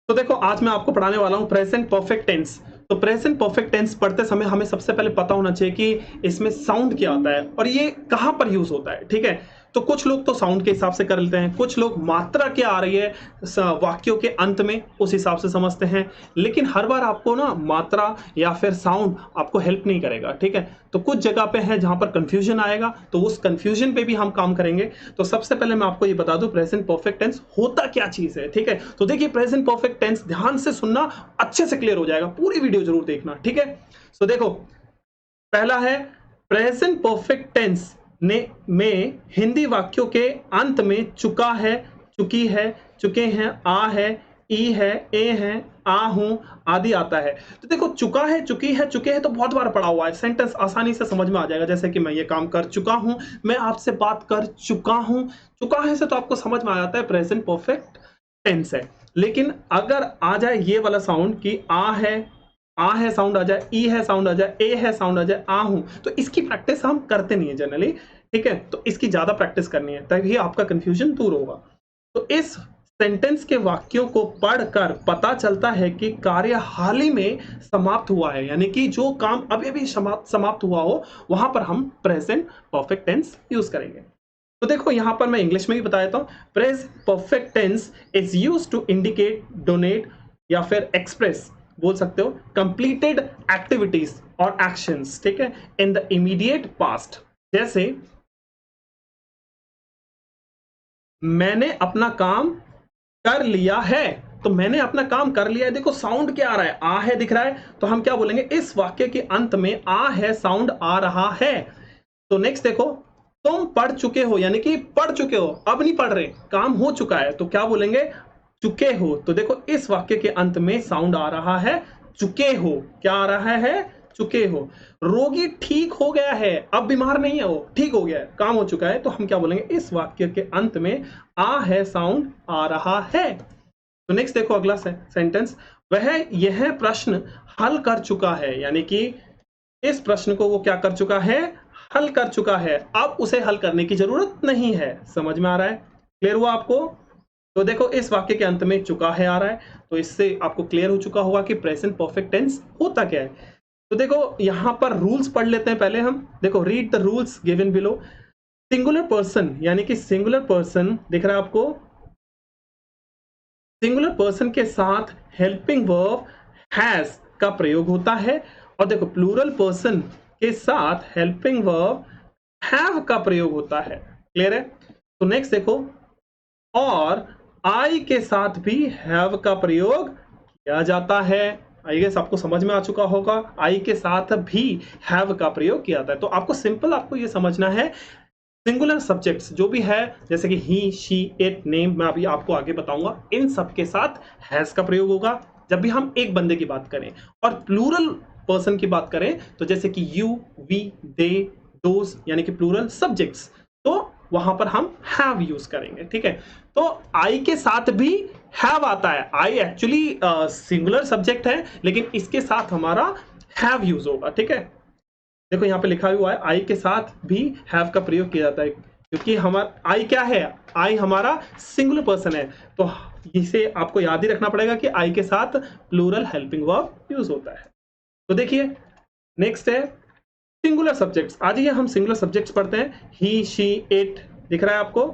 तो देखो आज मैं आपको पढ़ाने वाला हूँ प्रेजेंट परफेक्ट टेंस। तो प्रेजेंट परफेक्ट टेंस पढ़ते समय हमें सबसे पहले पता होना चाहिए कि इसमें साउंड क्या आता है और ये कहाँ पर यूज होता है। ठीक है, तो कुछ लोग तो साउंड के हिसाब से कर लेते हैं, कुछ लोग मात्रा क्या आ रही है वाक्यों के अंत में उस हिसाब से समझते हैं। लेकिन हर बार आपको ना मात्रा या फिर साउंड आपको हेल्प नहीं करेगा। ठीक है, तो कुछ जगह पे है जहां पर कंफ्यूजन आएगा, तो उस कंफ्यूजन पे भी हम काम करेंगे। तो सबसे पहले मैं आपको ये बता दूं प्रेजेंट परफेक्ट टेंस होता क्या चीज है। ठीक है, तो देखिए प्रेजेंट परफेक्ट टेंस ध्यान से सुनना, अच्छे से क्लियर हो जाएगा, पूरी वीडियो जरूर देखना। ठीक है, तो देखो पहला है प्रेजेंट परफेक्ट टेंस ने में हिंदी वाक्यों के अंत में चुका है, चुकी है, चुके हैं, आ है, ई है, ए है, आ हूं आदि आता है। तो देखो चुका है, चुकी है, चुके हैं तो बहुत बार पढ़ा हुआ है, सेंटेंस आसानी से समझ में आ जाएगा। जैसे कि मैं ये काम कर चुका हूं, मैं आपसे बात कर चुका हूं। चुका है से तो आपको समझ में आ जाता है प्रेजेंट परफेक्ट टेंस है। लेकिन अगर आ जाए ये वाला साउंड कि आ है साउंड आ जाए, ई है साउंड आ जाए, ए है साउंड आ जाए, आ हूं, तो इसकी प्रैक्टिस हम करते नहीं है जनरली। ठीक है, तो इसकी ज्यादा प्रैक्टिस करनी है तभी आपका कंफ्यूजन दूर होगा। तो इस सेंटेंस के वाक्यों को पढ़कर पता चलता है कि कार्य हाल ही में समाप्त हुआ है, यानी कि जो काम अभी अभी समाप्त हुआ हो वहां पर हम प्रेजेंट परफेक्ट टेंस यूज करेंगे। तो देखो यहां पर मैं इंग्लिश में भी बता देता हूं। Present perfect tense is used to indicate, denote या फिर एक्सप्रेस बोल सकते हो कंप्लीटेड एक्टिविटीज और एक्शंस। ठीक है, इन द इमीडिएट पास्ट। जैसे मैंने अपना काम कर लिया है, तो मैंने अपना काम कर लिया है। देखो साउंड क्या आ रहा है, आ है दिख रहा है, तो हम क्या बोलेंगे, इस वाक्य के अंत में आ है साउंड आ रहा है। तो नेक्स्ट देखो, तुम पढ़ चुके हो, यानी कि पढ़ चुके हो, अब नहीं पढ़ रहे, काम हो चुका है, तो क्या बोलेंगे, चुके हो। तो देखो इस वाक्य के अंत में साउंड आ रहा है चुके हो। क्या आ रहा है, चुके हो। रोगी ठीक हो गया है, अब बीमार नहीं है, वो ठीक हो गया है, काम हो चुका है, तो हम क्या बोलेंगे, इस वाक्य के अंत में आ है साउंड आ रहा है। तो नेक्स्ट देखो अगला सेंटेंस, वह यह प्रश्न हल कर चुका है, यानी कि इस प्रश्न को वो क्या कर चुका है, हल कर चुका है, अब उसे हल करने की जरूरत नहीं है। समझ में आ रहा है, क्लियर हुआ आपको। तो देखो इस वाक्य के अंत में चुका है आ रहा है, तो इससे आपको क्लियर हो चुका होगा कि प्रेजेंट परफेक्ट टेंस होता क्या है। तो देखो यहां पर रूल्स पढ़ लेते हैं पहले हम। देखो read the rules given below. Singular person, यानी कि सिंगुलर पर्सन दिख रहा है आपको, सिंगुलर पर्सन के साथ हेल्पिंग वर्ब हैज का प्रयोग होता है। और देखो प्लूरल पर्सन के साथ हेल्पिंग वर्ब हैव का प्रयोग होता है। क्लियर है। तो नेक्स्ट देखो, और आई के साथ भी हैव का प्रयोग किया जाता है। आई गेस आपको समझ में आ चुका होगा, आई के साथ भी हैव का प्रयोग किया जाता है। तो आपको सिंपल आपको ये समझना है, सिंगुलर सब्जेक्ट्स जो भी है, जैसे कि ही, शी, इट, नेम, मैं अभी आपको आगे बताऊंगा, इन सब के साथ हैज का प्रयोग होगा जब भी हम एक बंदे की बात करें। और प्लूरल पर्सन की बात करें तो जैसे कि यू, वी, दे, दोज, यानी कि प्लूरल सब्जेक्ट्स, तो वहां पर हम हैव यूज करेंगे। ठीक है, तो आई के साथ भी हैव आता है। आई एक्चुअली सिंगुलर सब्जेक्ट है, लेकिन इसके साथ हमारा हैव यूज होगा। ठीक है, देखो यहाँ पे लिखा हुआ है आई के साथ भी हैव का प्रयोग किया जाता है, क्योंकि हमारा आई क्या है, आई हमारा सिंगुलर पर्सन है, तो इसे आपको याद ही रखना पड़ेगा कि आई के साथ प्लूरल हेल्पिंग वर्ब यूज होता है। तो देखिए नेक्स्ट है सिंगुलर सब्जेक्ट्स। आज ये हम सिंगुलर सब्जेक्ट्स पढ़ते हैं। ही, शी, इट दिख रहा है आपको,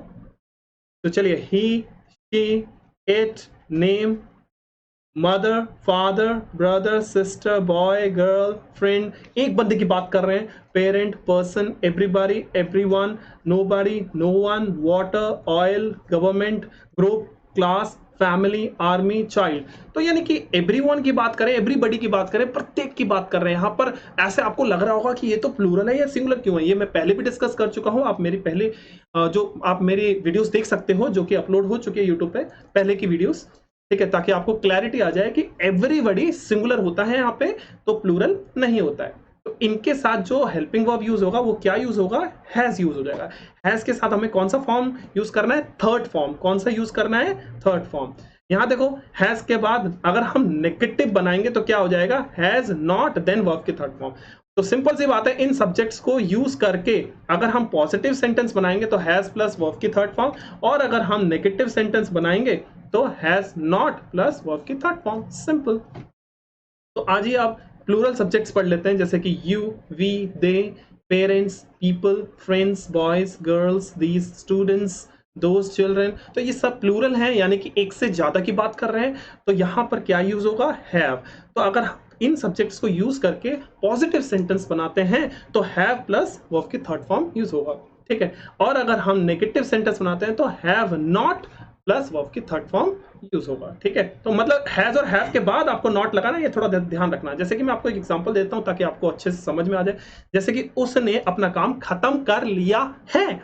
तो चलिए he, she, it, name, mother, father, brother, sister, boy, girl, friend, एक बंदे की बात कर रहे हैं, parent, person, everybody, everyone, nobody, no one, water, oil, government, group, class, family, army, child. तो यानी कि एवरीवन की बात करें, एवरीबॉडी की बात करें, प्रत्येक की बात कर रहे हैं। यहाँ पर ऐसे आपको लग रहा होगा कि ये तो प्लूरल है या सिंगुलर क्यों है, ये मैं पहले भी डिस्कस कर चुका हूँ। आप मेरी पहले जो आप मेरी वीडियोस देख सकते हो जो कि अपलोड हो चुकी है यूट्यूब पे, पहले की वीडियोस। ठीक है, ताकि आपको क्लैरिटी आ जाए कि एवरीबॉडी सिंगुलर होता है यहाँ पे, तो प्लूरल नहीं होता है। तो इनके साथ जो हेल्पिंग वर्ब यूज होगा वो क्या यूज होगा, हैज यूज हो जाएगा। हैज के साथ हमें कौन सा फॉर्म यूज करना है, थर्ड फॉर्म। कौन सा यूज करना है, थर्ड फॉर्म। यहां देखो हैज के बाद अगर हम नेगेटिव बनाएंगे तो क्या हो जाएगा, हैज नॉट, देन वर्ब की थर्ड फॉर्म। तो सिंपल सी बात है, इन सब्जेक्ट्स को यूज करके अगर हम पॉजिटिव सेंटेंस बनाएंगे तो हैज प्लस वर्ब की थर्ड फॉर्म, और अगर हम नेगेटिव सेंटेंस बनाएंगे तो हैज नॉट प्लस वर्ब की थर्ड फॉर्म, सिंपल। तो आज ही आप प्लूरल सब्जेक्ट्स पढ़ लेते हैं, जैसे कि you, we, they, parents, people, friends, boys, girls, these, students, those, children. तो ये सब प्लूरल हैं, यानी कि एक से ज्यादा की बात कर रहे हैं। तो यहां पर क्या यूज होगा, हैव। तो अगर इन सब्जेक्ट्स को यूज करके पॉजिटिव सेंटेंस बनाते हैं तो हैव प्लस वर्ब की थर्ड फॉर्म यूज होगा, ठीक है। और अगर हम नेगेटिव सेंटेंस बनाते हैं तो हैव नॉट प्लस वर्ब की थर्ड फॉर्म यूज होगा, ठीक है। तो मतलब हैज और हैव के बाद आपको नॉट लगाना, ये थोड़ा ध्यान रखना। जैसे कि मैं आपको एक एग्जांपल देता हूं ताकि आपको अच्छे से समझ में आ जाए। जैसे कि उसने अपना काम खत्म कर लिया है,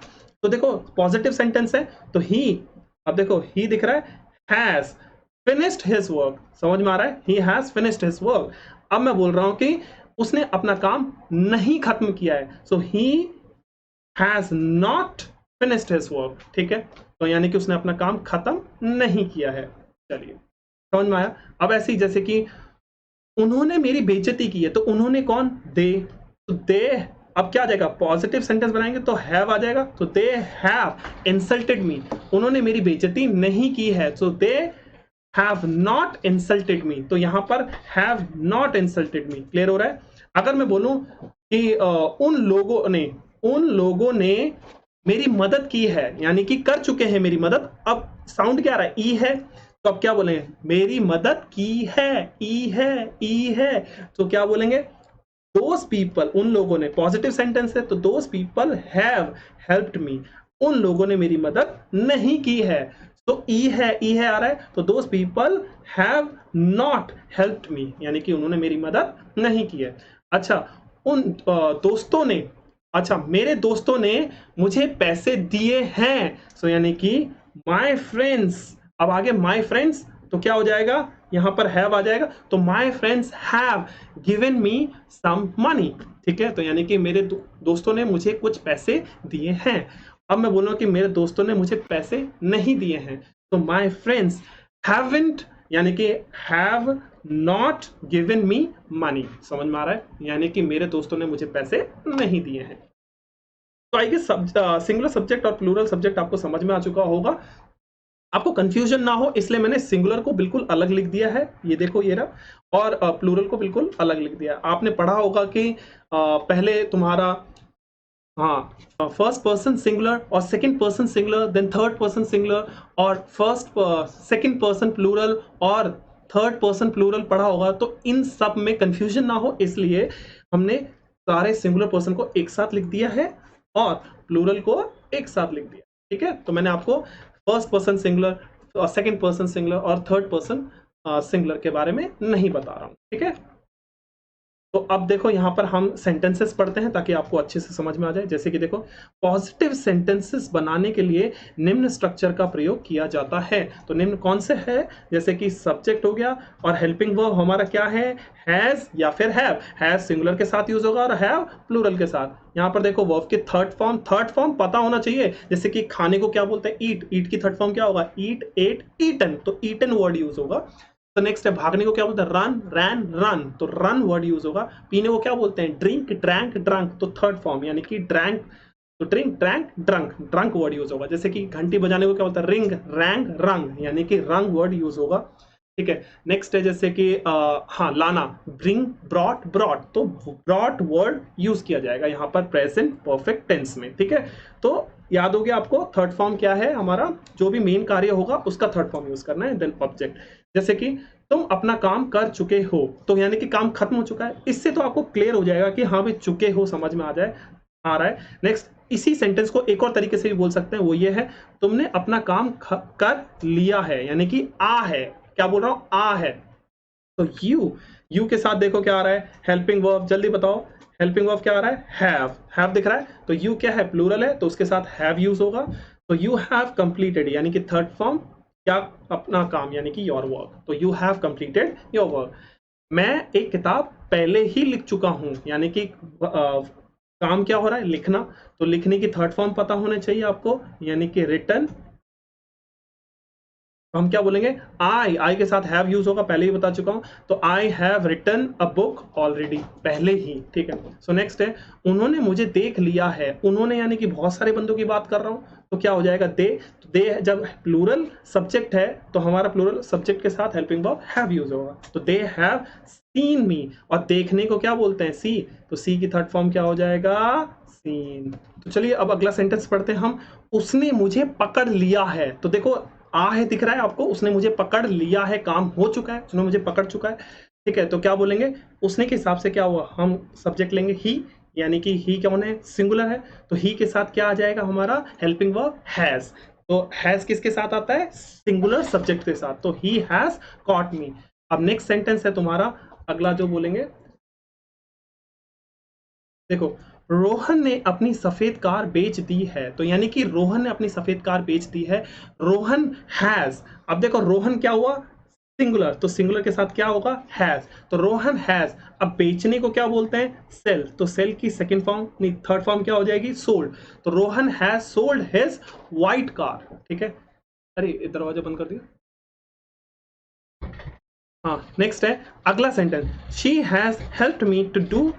तो देखो पॉजिटिव सेंटेंस है, तो ही, अब देखो ही दिख रहा है, हैज फिनिश्ड हिज वर्क, समझ में आ रहा है, he has finished his work. अब मैं बोल रहा हूं कि उसने अपना काम नहीं खत्म किया है, so he has not finished his work, ठीक है। तो यानी कि उसने अपना काम खत्म नहीं किया है। चलिए, समझ में आया। अब ऐसे ही जैसे कि उन्होंने मेरी बेइज्जती की है, तो उन्होंने कौन, दे, तो दे, अब क्या आ जाएगा, पॉजिटिव सेंटेंस बनाएंगे तो हैव आ जाएगा, तो दे हैव इंसल्टेड मी, उन्होंने मेरी बेइज्जती नहीं की है, so they have not insulted me. तो यहां पर have not insulted me, clear हो रहा है। अगर मैं बोलूं कि उन लोगों ने मेरी मदद की है, यानी कि कर चुके हैं मेरी मदद, अब साउंड क्या आ रहा है, ई है, तो अब क्या बोलेंगे, मेरी मदद की है, ई है, ई है, तो क्या बोलेंगे, दोस पीपल, उन लोगों ने, पॉजिटिव सेंटेंस है, तो those people have helped me, उन लोगों ने मेरी मदद नहीं की है, तो ई है आ रहा है, तो those people have not helped me, यानी कि उन्होंने मेरी मदद नहीं की है। अच्छा, उन दोस्तों ने, अच्छा मेरे दोस्तों ने मुझे पैसे दिए हैं, सो यानी कि माय फ्रेंड्स, अब आगे माय फ्रेंड्स, तो क्या हो जाएगा, यहां पर हैव आ जाएगा, तो my friends have given me some money, ठीक है। तो यानी कि मेरे दोस्तों ने मुझे कुछ पैसे दिए हैं। अब मैं बोलूंगा कि मेरे दोस्तों ने मुझे पैसे नहीं दिए हैं, तो माय फ्रेंड्स हैवंट, यानी कि have not given me money, समझ में आ रहा है, यानी कि मेरे दोस्तों ने मुझे पैसे नहीं दिए हैं। तो आई गेस सिंगुलर सब्जेक्ट और प्लूरल सब्जेक्ट आपको समझ में आ चुका होगा। आपको कंफ्यूजन ना हो इसलिए मैंने सिंगुलर को बिल्कुल अलग लिख दिया है, ये देखो ये रहा, और प्लूरल को बिल्कुल अलग लिख दिया है। आपने पढ़ा होगा कि पहले तुम्हारा, हाँ, फर्स्ट पर्सन सिंगुलर और second person singular, then third person singular, और सेकंड पर्सन प्लूरल और थर्ड पर्सन प्लूरल पढ़ा होगा। तो इन सब में कंफ्यूजन ना हो इसलिए हमने सारे सिंगुलर पर्सन को एक साथ लिख दिया है और प्लूरल को एक साथ लिख दिया, ठीक है। तो मैंने आपको first person singular, second person singular और थर्ड पर्सन सिंगुलर के बारे में नहीं बता रहा हूं, ठीक है। तो अब देखो यहां पर हम सेंटेंसेस पढ़ते हैं ताकि आपको अच्छे से समझ में आ जाए। जैसे कि देखो, पॉजिटिव सेंटेंसेस बनाने के लिए निम्न स्ट्रक्चर का प्रयोग किया जाता है। तो निम्न कौन से है, जैसे कि सब्जेक्ट हो गया, और हेल्पिंग वर्ब हमारा क्या है, हैज या फिर हैव। हैज सिंगुलर के साथ यूज होगा और हैव प्लूरल के साथ। यहाँ पर देखो वर्ब की थर्ड फॉर्म पता होना चाहिए। जैसे कि खाने को क्या बोलते हैं, ईट, ईट की थर्ड फॉर्म क्या होगा, ईट, एट, ईटन, तो ईटन वर्ड यूज होगा। तो नेक्स्ट है भागने को क्या बोलते हैं, रन, रैन, रन, तो रन वर्ड यूज होगा। पीने को क्या बोलते हैं, ड्रिंक, ड्रैंक, ड्रंक, तो थर्ड फॉर्म यानी कि ड्रैंक, तो drink, drank, drunk, drunk word use होगा। जैसे कि घंटी बजाने को क्या बोलते हैं, रिंग, रैंग, रंग, यानी कि रंग वर्ड यूज होगा, ठीक है। नेक्स्ट है जैसे कि हाँ, लाना, ब्रिंग, ब्रॉट, ब्रॉट, तो ब्रॉट वर्ड यूज किया जाएगा यहाँ पर प्रेजेंट परफेक्ट टेंस में, ठीक है। तो याद हो गया आपको थर्ड फॉर्म क्या है, हमारा जो भी मेन कार्य होगा उसका थर्ड फॉर्म यूज करना है। देन ऑब्जेक्ट, जैसे कि तुम अपना काम कर चुके हो, तो यानी कि काम खत्म हो चुका है। इससे तो आपको क्लियर हो जाएगा कि हाँ भाई चुके हो, समझ में आ रहा है। नेक्स्ट, इसी सेंटेंस को एक और तरीके से भी बोल सकते हैं, वो ये है, तुमने अपना काम कर लिया है, यानी कि आ है, क्या बोल रहा हूं, आ है। तो यू के साथ देखो क्या आ रहा है, हेल्पिंग वर्ब, जल्दी बताओ, हेल्पिंग वर्ब क्या आ रहा है, हैव दिख रहा है। तो यू क्या है, प्लूरल है, तो उसके साथ हैव यूज होगा। तो यू हैव कंप्लीटेड, यानी कि थर्ड फॉर्म क्या, अपना काम, यानी कि योर वर्क, तो you have completed your work. मैं एक किताब पहले ही लिख चुका हूं, यानी कि काम क्या हो रहा है, लिखना, तो लिखने की थर्ड फॉर्म पता होने चाहिए आपको, यानी कि रिटन, तो हम क्या बोलेंगे, आई के साथ हैव यूज होगा, पहले ही बता चुका हूं। तो I have written a book already, पहले ही, ठीक है। सो नेक्स्ट है, उन्होंने मुझे देख लिया है। उन्होंने यानी कि बहुत सारे बंदों की बात कर रहा हूं, तो क्या हो जाएगा, दे। तो दे जब प्लूरल सब्जेक्ट है तो हमारा प्लूरल सब्जेक्ट के साथ हेल्पिंग वर्ब हैव यूज होगा। तो दे हैव सीन मी, और देखने को क्या बोलते हैं, सी। तो सी की थर्ड फॉर्म क्या हो जाएगा, सीन। तो चलिए अब अगला सेंटेंस पढ़ते हैं हम। उसने मुझे पकड़ लिया है। तो देखो आ है दिख रहा है आपको, उसने मुझे पकड़ लिया है, काम हो चुका है, उसने मुझे पकड़ चुका है, ठीक है। तो क्या बोलेंगे, उसने के हिसाब से क्या हुआ, हम सब्जेक्ट लेंगे ही, यानी कि ही क्या होना है, सिंगुलर है। तो ही के साथ क्या आ जाएगा हमारा हेल्पिंग वर्ब हैज। तो हैज किसके साथ आता है, सिंगुलर सब्जेक्ट के साथ। तो ही हैज कॉट मी। अब नेक्स्ट सेंटेंस है तुम्हारा अगला जो बोलेंगे, देखो, रोहन ने अपनी सफेद कार बेच दी है। तो यानी कि रोहन ने अपनी सफेद कार बेच दी है, रोहन हैज। अब देखो रोहन क्या हुआ, सिंगुलर, तो सिंगुलर के साथ क्या होगा, हैज। तो रोहन हैज। अब बेचने को क्या बोलते हैं, सेल। तो सेल की सेकंड फॉर्म नहीं, थर्ड फॉर्म क्या हो जाएगी, सोल्ड। तो Rohan has sold his white car, ठीक है। अरे दरवाजा बंद कर दिया। हाँ, नेक्स्ट है अगला sentence, she has helped me to do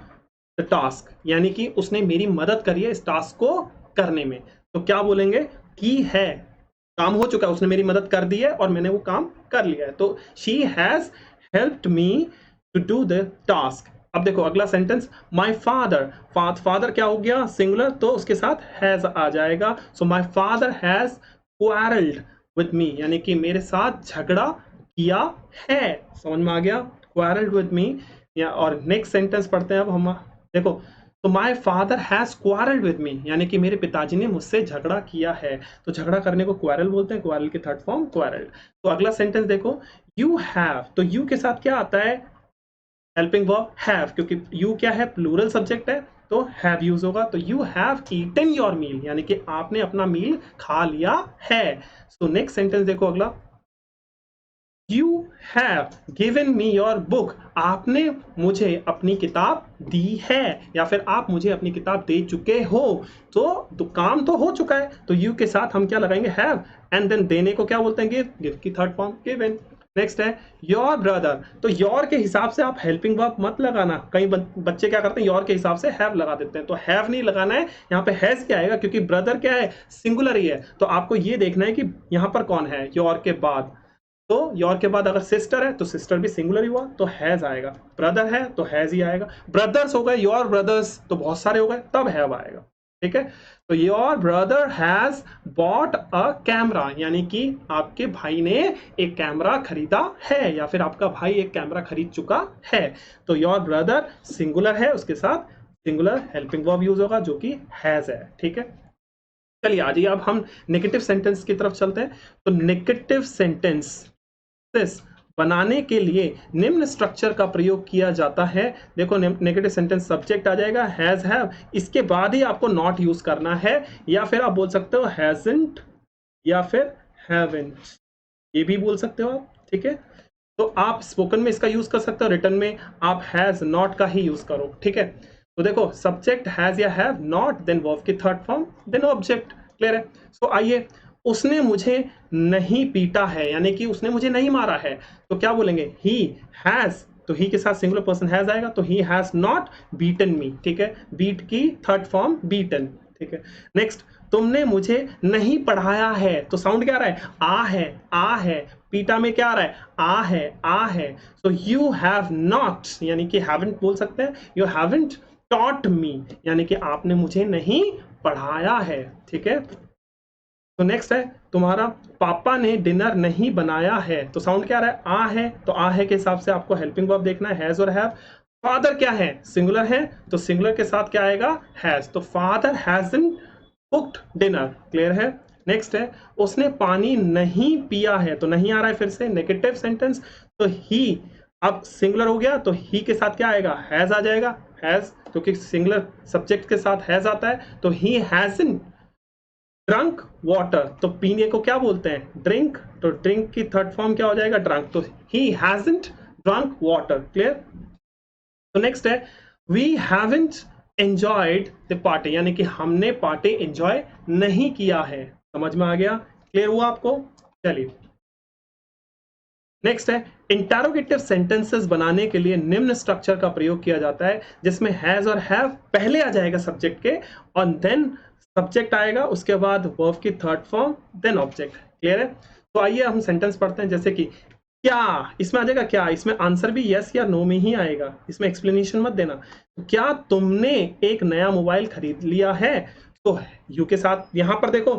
the task, यानी कि उसने मेरी मदद करी है इस टास्क को करने में। तो क्या बोलेंगे, की है, काम हो चुका है, उसने मेरी मदद कर दी है और मैंने वो काम कर लिया है। तो she has helped me to do the task. अब देखो अगला सेंटेंस, माय फादर। फादर क्या हो गया, सिंगुलर, तो उसके साथ हैज आ जाएगा। So my father has quarrelled with me, यानी कि मेरे साथ झगड़ा किया है। समझ में आ गया, क्वारल्ड विद मी। या और नेक्स्ट सेंटेंस पढ़ते हैं अब हम। देखो, तो my father has quarrelled with me, यानी कि मेरे पिताजी ने मुझसे झगड़ा किया है। तो झगड़ा करने को क्वारल बोलते हैं, क्वारल की थर्ड फॉर्म क्वारल्ड। तो अगला सेंटेंस देखो, यू हैव। तो यू के साथ क्या आता है, हेल्पिंग वर्ब हैव, क्योंकि यू क्या है, प्लूरल सब्जेक्ट है, तो हैव यूज होगा। तो you have eaten your meal, यानी कि आपने अपना मील खा लिया है। सो नेक्स्ट सेंटेंस देखो अगला, you have given me your book. आपने मुझे अपनी किताब दी है, या फिर आप मुझे अपनी किताब दे चुके हो। तो काम तो हो चुका है, तो यू के साथ हम क्या लगाएंगे, हैव। एंड देन देने को क्या बोलते हैं, गिव। गिव की थर्ड फॉर्म गिवन। नेक्स्ट है योर ब्रदर। तो योर के हिसाब से आप हेल्पिंग वर्ब मत लगाना, कई बच्चे क्या करते हैं, योर के हिसाब से हैव लगा देते हैं। तो हैव नहीं लगाना है, यहाँ पे हैज क्या आएगा, क्योंकि ब्रदर क्या है, सिंगुलर ही है। तो आपको ये देखना है कि यहाँ पर कौन है योर के बाद। तो योर के बाद अगर सिस्टर है तो सिस्टर भी सिंगुलर ही हुआ, तो हैज आएगा। ब्रदर है तो हैज ही आएगा। ब्रदर्स हो गए, योर ब्रदर्स तो बहुत सारे हो गए, तब हैव आएगा, ठीक है। तो your brother has bought a camera, यानी कि आपके भाई ने एक कैमरा खरीदा है, या फिर आपका भाई एक कैमरा खरीद चुका है। तो योर ब्रदर सिंगुलर है, उसके साथ सिंगुलर हेल्पिंग वर्ब यूज होगा जो कि हैज है, ठीक है। चलिए आ जाइए अब हम नेगेटिव सेंटेंस की तरफ चलते हैं। तो नेगेटिव सेंटेंस बनाने के लिए निम्न स्ट्रक्चर का प्रयोग किया जाता है। देखो नेगेटिव सेंटेंस सब्जेक्ट आ जाएगा हैज हैव, इसके बाद ही आपको नॉट यूज करना है, या फिर आप बोल सकते हो हैजंट या फिर हैवंट, ये भी बोल सकते हो आप, ठीक है। तो आप स्पोकन में इसका यूज कर सकते हो, रिटन में आप हैज नॉट का ही यूज करो, ठीक है। तो देखो सब्जेक्ट हैज या हैव, नॉट, देन वर्ब की third form, then object. Clear है। सो आइए, उसने मुझे नहीं पीटा है, यानी कि उसने मुझे नहीं मारा है। तो क्या बोलेंगे, ही हैज। तो ही के साथ सिंगुलर पर्सन हैज आएगा, तो ही हैज नॉट बीटन मी, ठीक है। बीट की थर्ड फॉर्म बीटन, ठीक है। नेक्स्ट, तुमने मुझे नहीं पढ़ाया है। तो साउंड क्या आ रहा है, आ है, आ है। पीटा में क्या आ रहा है, आ है, आ है। सो यू हैव नॉट, यानी कि हैवंट बोल सकते हैं, यू हैवंट टॉट मी, यानी कि आपने मुझे नहीं पढ़ाया है, ठीक है। तो नेक्स्ट है तुम्हारा, पापा ने डिनर नहीं बनाया है। तो साउंड क्या आ रहा है, आ है। तो आ है के हिसाब से आपको हेल्पिंग वर्ब देखना है, हैज और हैव। फादर क्या है, सिंगुलर है, तो सिंगुलर के साथ क्या आएगा, हैज। तो father hasn't cooked dinner. Clear है। नेक्स्ट है, उसने पानी नहीं पिया है। तो नहीं आ रहा है, फिर से नेगेटिव सेंटेंस। तो ही अब सिंगुलर हो गया, तो ही के साथ क्या आएगा, हैज आ जाएगा। हैज क्योंकि सिंगुलर सब्जेक्ट के साथ हैज आता है, तो ही हैजंट ड्रंक वाटर। तो पीने को क्या बोलते हैं, ड्रिंक। तो ड्रिंक की थर्ड फॉर्म क्या हो जाएगा, ड्रंक। तो he hasn't drunk water. Clear. तो नेक्स्ट है, we haven't enjoyed the party, यानी कि हमने पार्टी एंजॉय नहीं किया है। समझ में आ गया, क्लियर हुआ आपको। चलिए नेक्स्ट है, इंटरोगेटिव सेंटेंसेस बनाने के लिए निम्न स्ट्रक्चर का प्रयोग किया जाता है, जिसमें हैज और हैव पहले आ जाएगा सब्जेक्ट के, और देन सब्जेक्ट आएगा, उसके बाद वर्ब की third form, then object. Clear है? तो आइए हम सेंटेंस पढ़ते हैं, जैसे कि क्या, इसमें आ जाएगा क्या, इसमें आंसर भी यस या नो में ही आएगा, इसमें एक्सप्लेनेशन मत देना। तो क्या तुमने एक नया मोबाइल खरीद लिया है? तो यू के साथ यहां पर देखो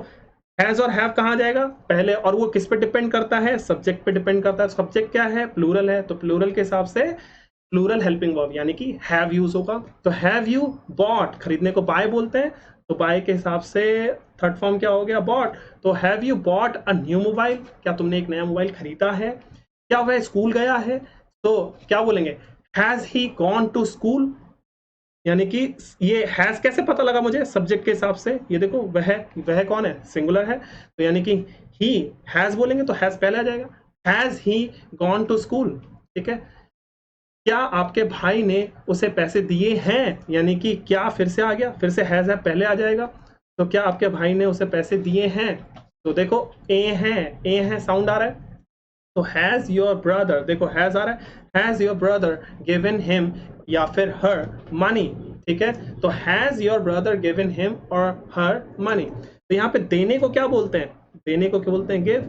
हैज और हैव कहाँ जाएगा पहले, और वो किस पे डिपेंड करता है? सब्जेक्ट पे डिपेंड करता है। सब्जेक्ट क्या है? प्लूरल है, तो प्लूरल के हिसाब से प्लूरल हेल्पिंग वर्ब यानी कि हैव यूज होगा। तो हैव यू बॉट, खरीदने को बाय बोलते हैं, तो बाय के हिसाब से थर्ड फॉर्म क्या हो गया? बॉट। तो have you bought a new mobile, क्या तुमने एक नया मोबाइल खरीदा है? क्या वह स्कूल गया है? तो क्या बोलेंगे? Has he gone to school, यानी कि ये हैज कैसे पता लगा मुझे? सब्जेक्ट के हिसाब से, ये देखो वह कौन है? सिंगुलर है, तो यानी कि ही हैज बोलेंगे तो हैज पहले आ जाएगा। Has he gone to school, ठीक है। क्या आपके भाई ने उसे पैसे दिए हैं, यानी कि क्या फिर से आ गया, फिर से हैज है पहले आ जाएगा। तो क्या आपके भाई ने उसे पैसे दिए हैं? तो देखो ए है साउंड आ रहा है, तो हैज योर ब्रदर, देखो हैज आ रहा है, has your brother given him या फिर हर मनी, ठीक है। तो has your brother given him और हर मनी। तो यहाँ पे देने को क्या बोलते हैं? देने को क्या बोलते हैं? गिव।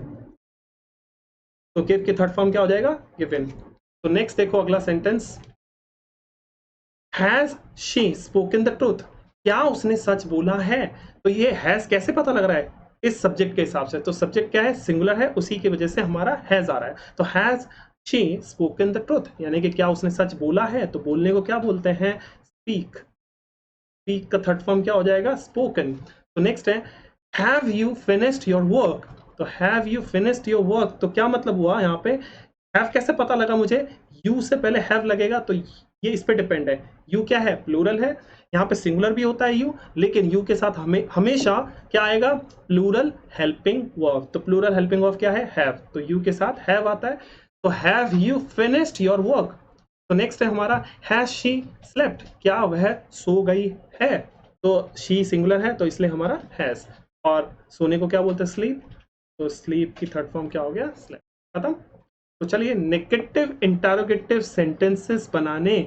तो गिव की थर्ड फॉर्म क्या हो जाएगा? गिवन। तो नेक्स्ट देखो अगला sentence, has she spoken the truth, क्या उसने सच बोला है? तो ये हैज कैसे पता लग रहा है? इस सब्जेक्ट के हिसाब से, तो सब्जेक्ट क्या है? सिंगुलर है, उसी की वजह से हमारा हैज आ रहा है। तो has she spoken the truth, यानी कि क्या उसने सच बोला है? तो बोलने को क्या बोलते हैं? स्पीक। स्पीक का थर्ड फॉर्म क्या हो जाएगा? स्पोकन। तो नेक्स्ट है, have you finished your work, तो have you finished your work, तो क्या मतलब हुआ यहाँ पे? हैव कैसे पता लगा मुझे? यू से पहले हैव लगेगा, तो ये इस पे डिपेंड है। यू क्या है? प्लूरल है, यहाँ पे सिंगुलर भी होता है यू, लेकिन यू के साथ हमेशा क्या आएगा? Plural helping verb. तो प्लूरल हेल्पिंग वर्ब क्या है? हैव, तो यू के साथ हैव आता है। तो have you finished your work. तो नेक्स्ट है हमारा, हैज शी स्लेप्ट, क्या वह सो गई है? तो शी सिंगुलर है, तो इसलिए हमारा हैज, और सोने को क्या बोलते हैं? स्लीप। तो स्लीप की थर्ड फॉर्म क्या हो गया? स्लेप्ट। खत्म। तो चलिए, नेगेटिव इंटरोगेटिव सेंटेंसेस बनाने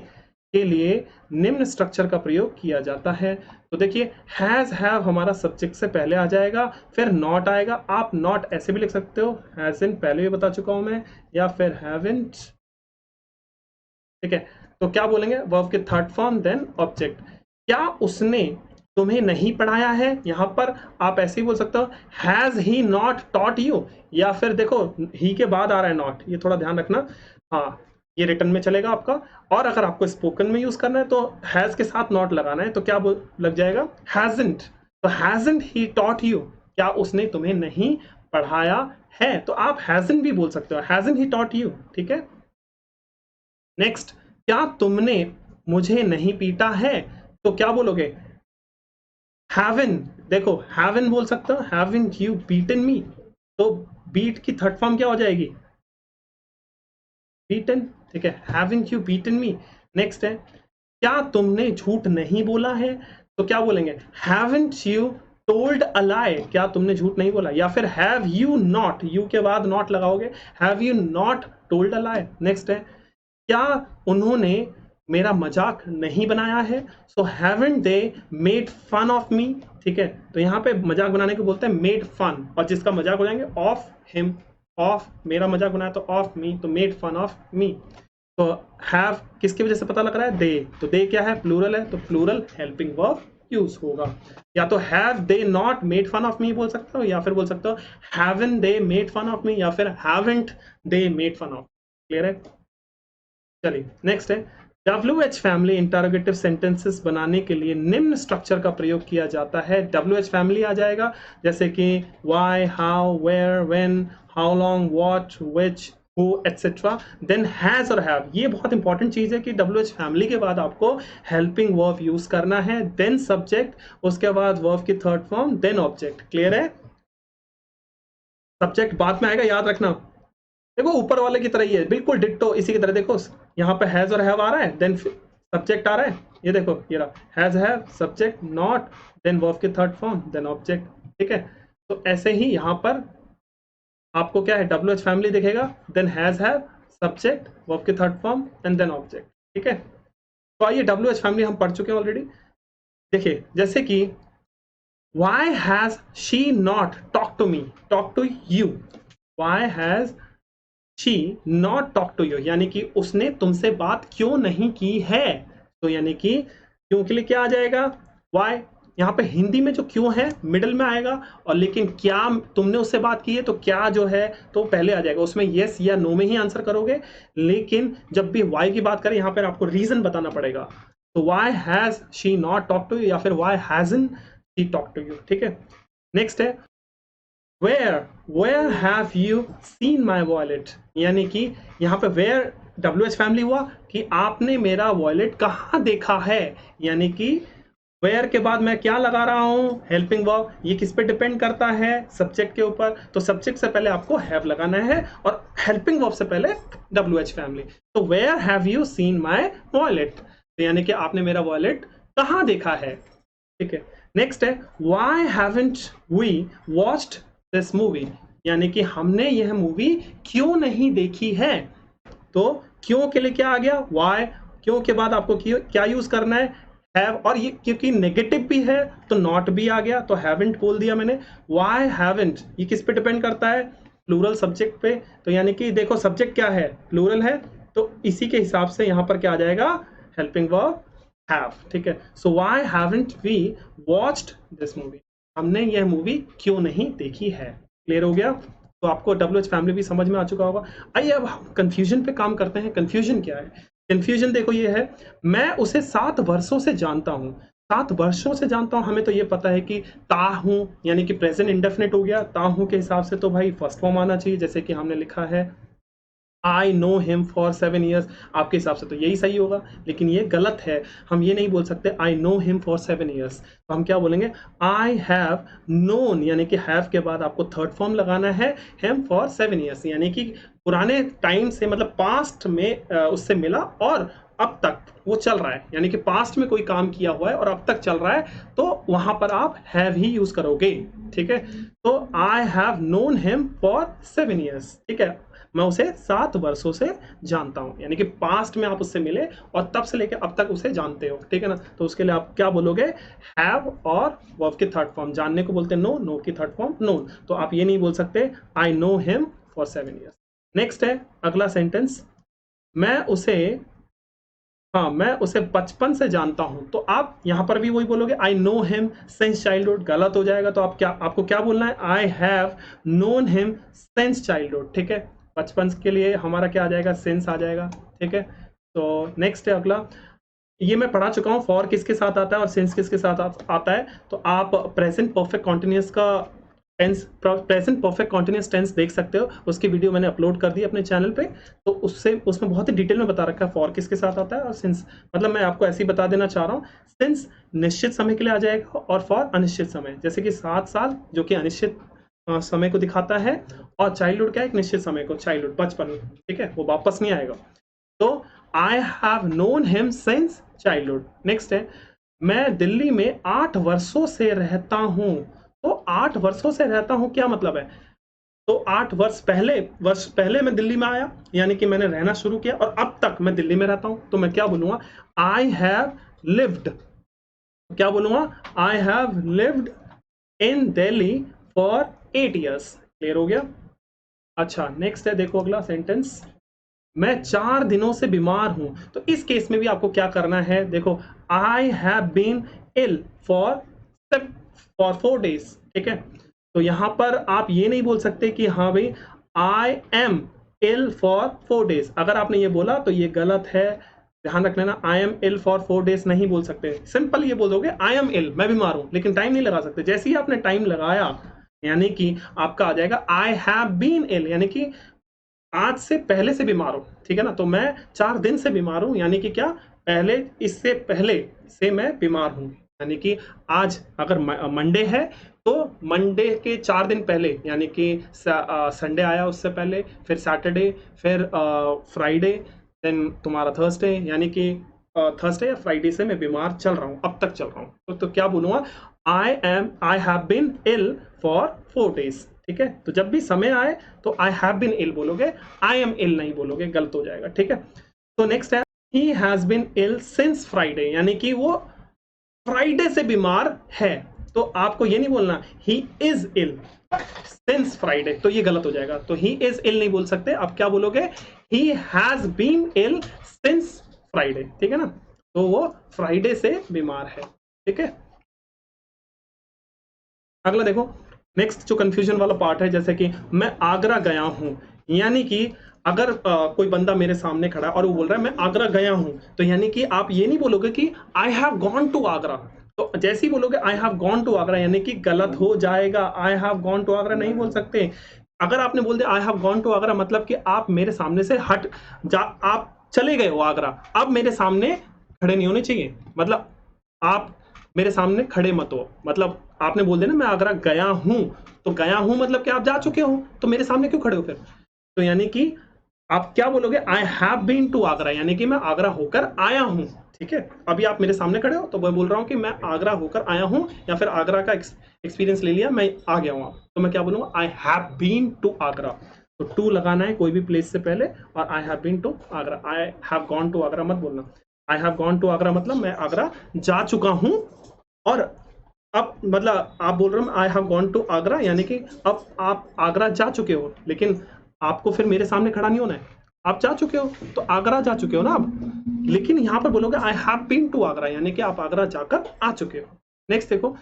के लिए निम्न स्ट्रक्चर का प्रयोग किया जाता है। तो देखिए, हैज हैव हमारा सब्जेक्ट से पहले आ जाएगा, फिर नॉट आएगा। आप नॉट ऐसे भी लिख सकते हो, हैज इन पहले भी बता चुका हूं मैं, या फिर हैवंट, ठीक है। तो क्या बोलेंगे? वर्ब के थर्ड फॉर्म, देन ऑब्जेक्ट। क्या उसने तुम्हें नहीं पढ़ाया है? यहां पर आप ऐसे ही बोल सकते हो, has he not taught you, या फिर देखो ही के बाद आ रहा है नॉट, ये थोड़ा ध्यान रखना। हाँ, ये रिटर्न में चलेगा आपका। और अगर आपको स्पोकन में यूज करना है तो हैज के साथ नॉट लगाना है, तो क्या लग जाएगा? हैजंट। तो हैजंट ही टॉट यू, क्या उसने तुम्हें नहीं पढ़ाया है? तो आप हैजंट भी बोल सकते हो, हैजंट ही टॉट यू, ठीक है। नेक्स्ट, क्या तुमने मुझे नहीं पीटा है? तो क्या बोलोगे? हैवन, देखो हैवन बोल सकते हो, हैवन यू बीटन मी। तो बीट की थर्ड फॉर्म क्या हो जाएगी? बीटन, ठीक है। Haven't you beaten me. Next है, क्या तुमने झूठ नहीं बोला है? तो क्या बोलेंगे? हैवंट यू टोल्ड अ लाई, क्या तुमने झूठ नहीं बोला? या फिर हैव यू नॉट, यू के बाद नॉट लगाओगे, have you not told a lie. Next है, क्या उन्होंने मेरा मजाक नहीं बनाया है? So haven't they made fun of me, ठीक है। तो यहाँ पे मजाक बनाने को बोलते हैं मेड फन, और जिसका मजाक हो जाएंगे ऑफ हिम, ऑफ मेरा मजाक बनाया तो ऑफ मी, तो मेड फन ऑफ मी। तो हैव किसकी वजह से पता लग रहा है? दे। तो दे क्या है? प्लूरल है, तो प्लूरल हेल्पिंग वर्ब यूज होगा। या तो have they not made fun of me बोल सकते हो, या फिर बोल सकते हो haven't they made fun of me, या फिर haven't they made fun of. Clear है? चलिए नेक्स्ट है, WH फैमिली इंटरोगेटिव सेंटेंसेस बनाने के लिए निम्न स्ट्रक्चर का प्रयोग किया जाता है। WH फैमिली आ जाएगा, जैसे कि why, how, where, when, how long, what, which, who, etc. Then has और हैव, ये बहुत इंपॉर्टेंट चीज है कि WH फैमिली के बाद आपको हेल्पिंग वर्ब यूज करना है, देन सब्जेक्ट, उसके बाद वर्ब की third form, then object. Clear है? सब्जेक्ट बाद में आएगा, याद रखना। देखो ऊपर वाले की तरह ही है, बिल्कुल डिट्टो इसी की तरह। देखो यहाँ पे हैज और हैव आ रहा है, देन सब्जेक्ट आ रहा है, ये देखो ये रहा has have, subject not, then verb की थर्ड फॉर्म, देन ऑब्जेक्ट, ठीक है। तो ऐसे ही यहाँ पर आपको क्या है, WH फैमिली दिखेगा, then has have, subject, verb की third form and then object. ठीक है, तो आइए WH फैमिली हम पढ़ चुके हैं ऑलरेडी। देखिए जैसे कि why has she not talked to me, talk to you, why has she not talked to you, यानी कि उसने तुमसे बात क्यों नहीं की है। तो यानी कि क्यों के लिए क्या आ जाएगा, why। यहाँ पे हिंदी में जो क्यों है मिडिल में आएगा, और लेकिन क्या तुमने उससे बात की है तो क्या जो है तो पहले आ जाएगा, उसमें यस या नो में ही आंसर करोगे। लेकिन जब भी वाई की बात करें यहाँ पर आपको रीजन बताना पड़ेगा। तो why has she not talk to you या फिर why hasn't she talk to you. ठीक है, नेक्स्ट है where have you seen my wallet, यानी कि यहाँ पे where WH फैमिली हुआ कि आपने मेरा वॉलेट कहाँ देखा है, यानी कि where के बाद मैं क्या लगा रहा हूँ, हेल्पिंग वर्ब। ये किस पे डिपेंड करता है, सब्जेक्ट के ऊपर। तो सब्जेक्ट से पहले आपको हैव लगाना है और हेल्पिंग वर्ब से पहले WH फैमिली। तो where have you seen my wallet, तो यानी कि आपने मेरा वॉलेट कहाँ देखा है। ठीक है, नेक्स्ट है why haven't we watched this movie, यानी कि हमने यह मूवी क्यों नहीं देखी है। तो क्यों के लिए क्या आ गया, वाई। क्यों के बाद आपको क्या यूज करना है, हैव, और ये क्योंकि नेगेटिव भी है तो नॉट भी आ गया, तो हैवंट बोल दिया मैंने। वाई हैवंट ये किस पे डिपेंड करता है, प्लूरल सब्जेक्ट पे। तो यानी कि देखो सब्जेक्ट क्या है, प्लूरल है, तो इसी के हिसाब से यहां पर क्या आ जाएगा, हेल्पिंग वर्ब हैव। ठीक है, so why haven't we watched this movie, हमने यह मूवी क्यों नहीं देखी है। क्लियर हो गया, तो आपको WH फैमिली भी समझ में आ चुका होगा। आइए अब कंफ्यूजन पे काम करते हैं। कंफ्यूजन क्या है, कंफ्यूजन देखो ये है, मैं उसे 7 वर्षों से जानता हूं। 7 वर्षों से जानता हूं, हमें तो ये पता है कि ता हूं यानी कि प्रेजेंट इंडेफिनिट हो गया। ता हूं के हिसाब से तो भाई फर्स्ट फॉर्म आना चाहिए, जैसे कि हमने लिखा है I know him for 7 years, आपके हिसाब से तो यही सही होगा, लेकिन ये गलत है। हम ये नहीं बोल सकते I know him for 7 years, तो हम क्या बोलेंगे, I have known, यानी कि have के बाद आपको थर्ड फॉर्म लगाना है, him for 7 years, यानी कि पुराने टाइम से, मतलब पास्ट में उससे मिला और अब तक वो चल रहा है, यानी कि पास्ट में कोई काम किया हुआ है और अब तक चल रहा है, तो वहां पर आप हैव ही यूज करोगे। ठीक है, तो I have known him for 7 years। ठीक है, मैं उसे 7 वर्षों से जानता हूं, यानी कि पास्ट में आप उससे मिले और तब से लेकर अब तक उसे जानते हो। ठीक है ना, तो उसके लिए आप क्या बोलोगे, हैव और वर्ब की थर्ड फॉर्म। जानने को बोलते हैं नो, नो की थर्ड फॉर्म नोन, तो आप ये नहीं बोल सकते I know him for 7 years। Next है अगला सेंटेंस, मैं उसे बचपन से जानता हूं, तो आप यहां पर भी वही बोलोगे I know him since childhood, गलत हो जाएगा। तो आपको क्या बोलना है, I have known him since childhood. ठीक है, बचपन के लिए हमारा क्या आ जाएगा, सिंस आ जाएगा। ठीक है, तो नेक्स्ट है अगला, ये मैं पढ़ा चुका हूँ, फॉर किसके साथ आता है और सिंस किसके साथ आता है। तो आप प्रेजेंट परफेक्ट कॉन्टिन्यूस का tense, present perfect continuous tense देख सकते हो, उसकी वीडियो मैंने अपलोड कर दी अपने चैनल पे, तो उसमें बहुत ही डिटेल में बता रखा है फॉर किसके साथ आता है और सिंस। मतलब मैं आपको ऐसे ही बता देना चाह रहा हूँ, सिंस निश्चित समय के लिए आ जाएगा और फॉर अनिश्चित समय, जैसे कि 7 साल जो कि अनिश्चित समय को दिखाता है, और चाइल्डहुड क्या है, एक निश्चित समय को, चाइल्डहुड बचपन। ठीक है, वो वापस नहीं आएगा। तो I have known him since childhood. Next है, मैं दिल्ली में 8 वर्षों से रहता हूं। तो 8 वर्षों से रहता हूं क्या मतलब है, तो 8 वर्ष पहले मैं दिल्ली में आया, यानी कि मैंने रहना शुरू किया और अब तक मैं दिल्ली में रहता हूं, तो मैं क्या बोलूंगा, आई हैव लिव्ड, क्या बोलूंगा, I have lived in Delhi for 8 years। Clear हो गया। अच्छा, नेक्स्ट है देखो अगला सेंटेंस, मैं 4 दिनों से बीमार हूं। तो इस केस में भी आपको क्या करना है, देखो I have been ill for 4 days। ठीक है, तो यहां पर आप ये नहीं बोल सकते कि हाँ भाई I am ill for 4 days, अगर आपने ये बोला तो ये गलत है, ध्यान रख लेना। I am ill for 4 days नहीं बोल सकते, सिंपल ये बोल दोगे आई एम इल, मैं बीमार हूं, लेकिन टाइम नहीं लगा सकते। जैसे ही आपने टाइम लगाया, यानी कि आपका आ जाएगा आई हैव बीन इल, यानी कि आज से पहले से बीमार हूं। ठीक है ना, तो मैं 4 दिन से बीमार हूं, यानी कि क्या, इससे पहले से मैं बीमार हूं, यानी कि आज अगर मंडे है तो मंडे के 4 दिन पहले, यानी कि संडे आया उससे पहले, फिर सैटरडे, फिर फ्राइडे, देन तुम्हारा थर्सडे, यानी कि थर्सडे या फ्राइडे से मैं बीमार चल रहा हूँ, अब तक चल रहा हूँ। तो क्या बोलूंगा, I have been ill for 4 days। ठीक है। तो जब भी समय आए तो आई हैव बीन इल बोलोगे, आई एम इल नहीं बोलोगे, गलत हो जाएगा, ठीक है। तो नेक्स्ट है he has been ill since Friday, यानी कि वो फ्राइडे से बीमार है। तो आपको ये नहीं बोलना he is ill since Friday, तो ये गलत हो जाएगा। तो ही इज इल नहीं बोल सकते, आप क्या बोलोगे, he has been ill since Friday, ठीक है ना। तो वो फ्राइडे से बीमार है, ठीक है। अगला देखो, नेक्स्ट जो कंफ्यूजन वाला पार्ट है, जैसे कि मैं आगरा गया हूं, यानी कि अगर कोई बंदा मेरे सामने खड़ा है और वो बोल रहा है मैं आगरा गया हूं, तो यानी कि आप ये नहीं बोलोगे कि I have gone to Agra. तो जैसे ही बोलोगे I have gone to Agra, यानी कि गलत हो जाएगा, I have gone to Agra नहीं बोल सकते। अगर आपने बोल दिया I have gone to Agra, मतलब कि आप मेरे सामने से हट जा, आप चले गए हो आगरा, अब मेरे सामने खड़े नहीं होने चाहिए, मतलब आप मेरे सामने खड़े मत हो। मतलब आपने बोल दिया ना मैं आगरा गया हूं, तो गया हूं मतलब कि आप जा चुके हो, तो मेरे सामने क्यों खड़े हो फिर। तो यानी कि आप क्या बोलोगे, I have been to Agra, यानी कि मैं आगरा होकर आया हूं, ठीक है। अभी आप मेरे सामने खड़े हो तो मैं बोल रहा हूं कि मैं आगरा होकर आया हूं, या फिर आगरा का एक्सपीरियंस ले लिया, मैं आ गया हूं, तो मैं क्या बोलूंगा, I have been to Agra. तो टू लगाना है कोई भी प्लेस से पहले, और I have been to Agra, I have gone to Agra मत बोलना। I have gone to Agra मतलब मैं आगरा जा चुका हूं, और अब मतलब आप बोल रहे हो I have gone to Agra, यानी कि अब आप आगरा जा चुके हो, लेकिन आपको फिर मेरे सामने खड़ा नहीं होना है, आप जा चुके हो तो आगरा जा चुके हो ना आप। लेकिन यहां पर बोलोगे I have been to Agra, यानी कि आप आगरा जाकर आ चुके हो। नेक्स्ट देखो,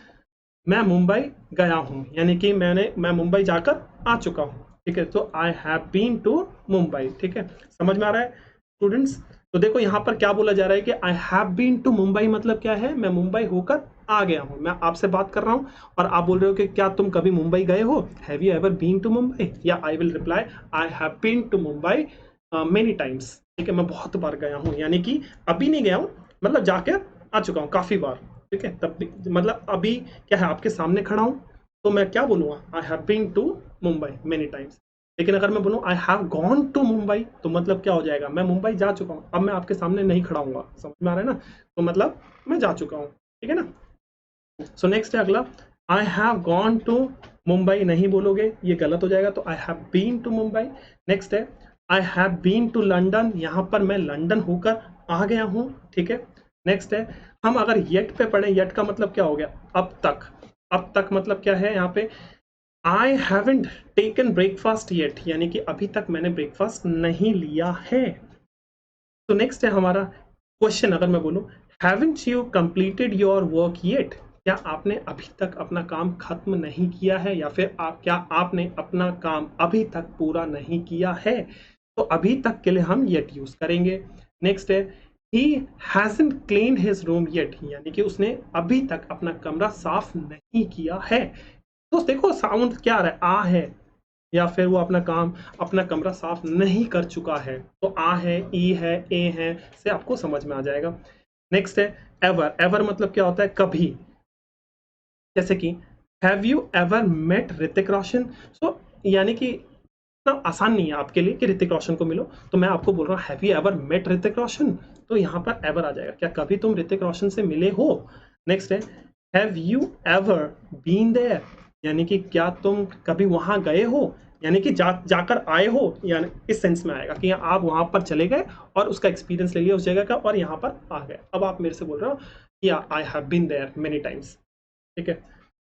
मैं मुंबई गया हूं, यानी कि मैं मुंबई जाकर आ चुका हूं, ठीक है। तो I have been to Mumbai, ठीक है। समझ में आ रहा है स्टूडेंट्स। तो देखो यहाँ पर क्या बोला जा रहा है कि I have been to Mumbai मतलब क्या है, मैं मुंबई होकर आ गया हूं, मैं आपसे बात कर रहा हूं और आप बोल रहे हो कि क्या तुम कभी मुंबई गए हो, have you ever been to Mumbai, या I will reply I have been to Mumbai many times, ठीक है। मैं बहुत बार गया हूं, यानी कि अभी नहीं गया हूं, मतलब जाकर आ चुका हूं काफी बार, ठीक है। तब भी मतलब अभी क्या है, आपके सामने खड़ा हूं, तो मैं क्या बोलूंगा, I have been to Mumbai many times. लेकिन अगर मैं बोलूं I have gone to Mumbai, तो मतलब क्या हो जाएगा, मैं मुंबई जा चुका हूं, अब मैं आपके सामने नहीं खड़ा हूंगा, समझ में आ रहा है ना। तो मतलब मैं जा चुका हूं, ठीक है ना। सो नेक्स्ट है अगला, I have gone to Mumbai नहीं बोलोगे, ये गलत हो जाएगा, तो I have been to Mumbai. Next है I have been to London, यहां पर मैं लंदन होकर आ गया हूं, ठीक है। नेक्स्ट है, हम अगर येट पे पढ़े, येट का मतलब क्या हो गया, अब तक। अब तक मतलब क्या है यहाँ पे, I haven't taken breakfast yet, यानी कि अभी तक मैंने ब्रेकफास्ट नहीं लिया है। तो नेक्स्ट है हमारा क्वेश्चन, अगर मैं बोलूं haven't you completed your work yet, क्या आपने अभी तक अपना काम खत्म नहीं किया है, या फिर क्या आपने अपना काम अभी तक पूरा नहीं किया है। तो अभी तक के लिए हम येट यूज करेंगे। नेक्स्ट है he hasn't cleaned his room yet, यानी कि उसने अभी तक अपना कमरा साफ नहीं किया है। तो देखो साउंड क्या आ रहा है, आ है, या फिर वो अपना काम अपना कमरा साफ नहीं कर चुका है। तो आ है, ई है, ए है, से आपको समझ में आ जाएगा। नेक्स्ट है एवर, एवर मतलब क्या होता है, कभी। जैसे कि have you ever met Hrithik Roshan, so यानी कि इतना आसान नहीं है आपके लिए कि ऋतिक रोशन को मिलो, तो मैं आपको बोल रहा हूँ have you ever met Hrithik Roshan, तो यहाँ पर एवर आ जाएगा, क्या कभी तुम ऋतिक रोशन से मिले हो। नेक्स्ट है have you ever been there, यानी कि क्या तुम कभी वहां गए हो, यानी कि जाकर आए हो, यानी इस सेंस में आएगा कि आप वहां पर चले गए और उसका एक्सपीरियंस ले लिया उस जगह का और यहाँ पर आ गए। अब आप मेरे से बोल रहे हो कि I have been there many times, ठीक है।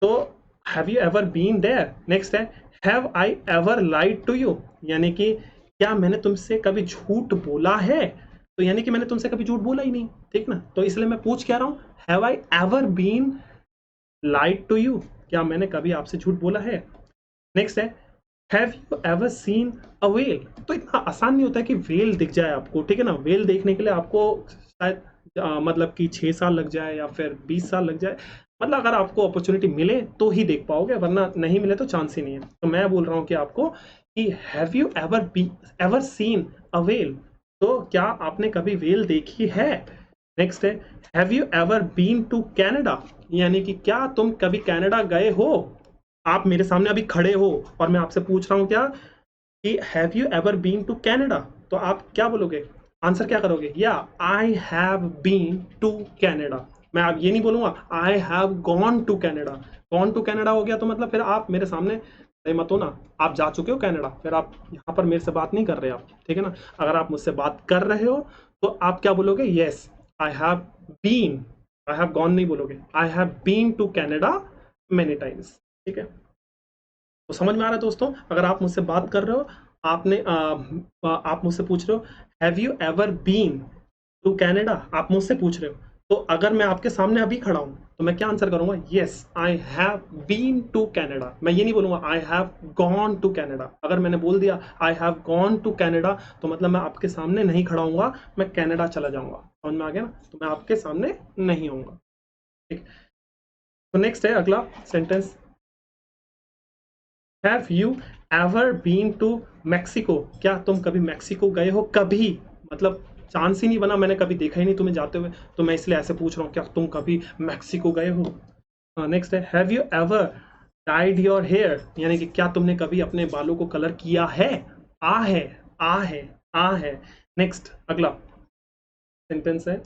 तो have you ever been there. Next है have I ever lied to you, यानी कि क्या मैंने तुमसे कभी झूठ बोला है, तो यानी कि मैंने तुमसे कभी झूठ बोला ही नहीं, ठीक ना। तो इसलिए मैं पूछ क्या रहा हूं, have I ever been lied to you, क्या मैंने कभी आपसे झूठ बोला है। नेक्स्ट है have you ever seen a well, तो इतना आसान नहीं होता है कि वेल दिख जाए आपको, ठीक है ना। वेल देखने के लिए आपको शायद मतलब कि 6 साल लग जाए या फिर 20 साल लग जाए, मतलब अगर आपको अपॉर्चुनिटी मिले तो ही देख पाओगे, वरना नहीं मिले तो चांस ही नहीं है। तो मैं बोल रहा हूँ कि आपको कि have you ever seen a well, तो क्या आपने कभी वेल देखी है। नेक्स्ट है have you ever been to Canada, यानी कि क्या तुम कभी कनाडा गए हो। आप मेरे सामने अभी खड़े हो और मैं आपसे पूछ रहा हूँ क्या कि have you ever been to Canada, तो आप क्या बोलोगे, आंसर क्या करोगे, या I have been to Canada. मैं आप ये नहीं बोलूंगा I have gone to Canada, gone to Canada हो गया तो मतलब फिर आप मेरे सामने नहीं मत हो ना, आप जा चुके हो कनाडा, फिर आप यहाँ पर मेरे से बात नहीं कर रहे आप, ठीक है ना। अगर आप मुझसे बात कर रहे हो तो आप क्या बोलोगे, yes I have been, I have gone नहीं बोलोगे, I have been to Canada many times, ठीक है। तो समझ में आ रहा है दोस्तों, अगर आप मुझसे बात कर रहे हो, आप मुझसे पूछ रहे हो have you ever been to Canada, आप मुझसे पूछ रहे हो, तो अगर मैं आपके सामने अभी खड़ा हूं तो मैं क्या आंसर करूंगा, yes I have been to Canada. मैं ये नहीं बोलूंगा I have gone to Canada. अगर मैंने बोल दिया I have gone to Canada तो मतलब मैं आपके सामने नहीं खड़ा हूंगा, मैं कनाडा चला जाऊंगा। समझ में आ गया ना, तो मैं आपके सामने नहीं आऊंगा, ठीक। तो नेक्स्ट है अगला sentence, have you ever been to Mexico, क्या तुम कभी मैक्सिको गए हो, कभी मतलब चांस ही नहीं बना, मैंने कभी देखा ही नहीं तुम्हें जाते हुए, तो मैं इसलिए ऐसे पूछ रहा हूँ क्या तुम कभी मैक्सिको गए हो। नेक्स्ट है have you ever dyed your hair, यानी कि क्या तुमने कभी अपने बालों को कलर किया है, आ है, आ है, आ है। नेक्स्ट अगला सेंटेंस है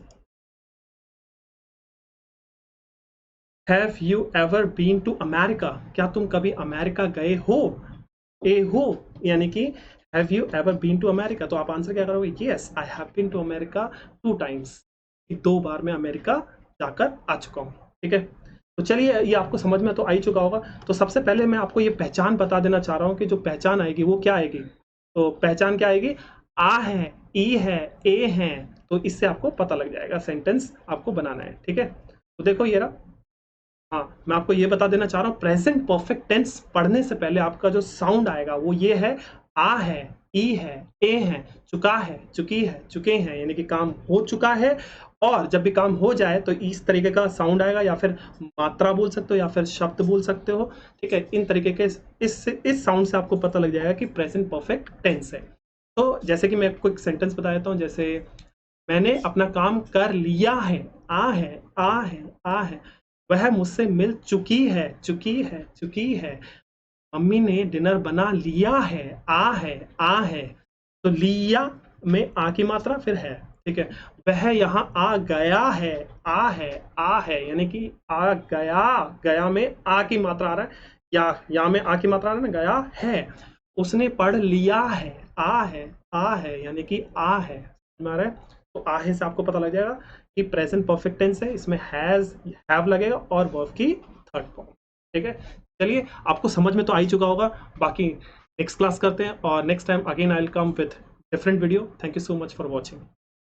have you ever been to America, क्या तुम कभी अमेरिका गए हो, ए हो, यानी कि have you ever been to America, तो आप आंसर क्या करोगे, yes I have been to America 2 times, 2 बार मैं अमेरिका जाकर आ चुका हूँ, ठीक है। तो चलिए ये आपको समझ में तो आ ही चुका होगा। तो सबसे पहले मैं आपको ये पहचान बता देना चाह रहा हूँ कि जो पहचान आएगी वो क्या आएगी, तो पहचान क्या आएगी, आ है, ई है, ए है, तो इससे आपको पता लग जाएगा सेंटेंस आपको बनाना है, ठीक है। तो देखो ये रहा, हाँ मैं आपको ये बता देना चाह रहा हूँ, प्रेजेंट परफेक्ट टेंस पढ़ने से पहले आपका जो साउंड आएगा वो ये है, आ है, ई है, ए है, चुका है, चुकी है, चुके हैं, यानी कि काम हो चुका है। और जब भी काम हो जाए तो इस तरीके का साउंड आएगा, या फिर मात्रा बोल सकते हो या फिर शब्द बोल सकते हो, ठीक है। इन तरीके के इस साउंड से आपको पता लग जाएगा कि प्रेजेंट परफेक्ट टेंस है। तो जैसे कि मैं आपको एक सेंटेंस बता देता हूँ, जैसे मैंने अपना काम कर लिया है, आ है, आ है, आ है, वह मुझसे मिल चुकी है, चुकी है, चुकी है, मम्मी ने डिनर बना लिया है, आ है, आ है, तो लिया में आ की मात्रा फिर है, ठीक है। वह यहाँ आ गया है, आ है, यानी कि आ गया, गया में आ की मात्रा आ रहा है, या में आ की मात्रा आ रहा है ना, गया है। उसने पढ़ लिया है, आ है, यानी कि आ है, समझ में आ रहा है। तो आ है से आपको पता लग जाएगा कि प्रेजेंट परफेक्ट टेंस है, इसमें हैज, हैव लगेगा और वर्ब की थर्ड फॉर्म, ठीक है। चलिए आपको समझ में तो आ ही चुका होगा, बाकी नेक्स्ट क्लास करते हैं, और next time again I will come with different video. Thank you so much for watching.